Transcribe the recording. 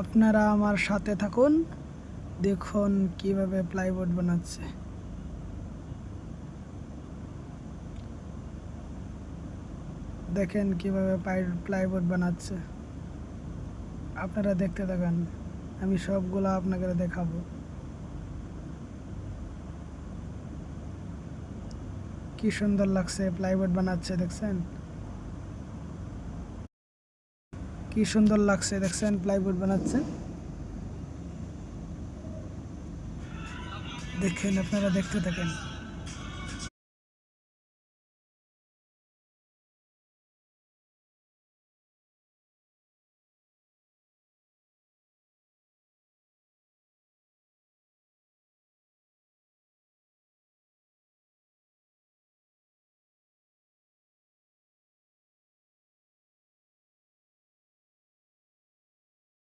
আপনারা আমার সাথে থাকুন, দেখুন কিভাবে প্লাইবোর্ড বানাচ্ছে। দেখেন কিভাবে প্লাইবোর্ড বানাচ্ছে। আপনারা দেখতে থাকেন, আমি সবগুলো আপনাকে দেখাবো। কি সুন্দর লাগছে প্লাইবোর্ড বানাচ্ছে, দেখছেন কি সুন্দর লাগছে, দেখছেন প্লাইবোর্ড বানাচ্ছে। দেখেন, আপনারা দেখতে থাকেন।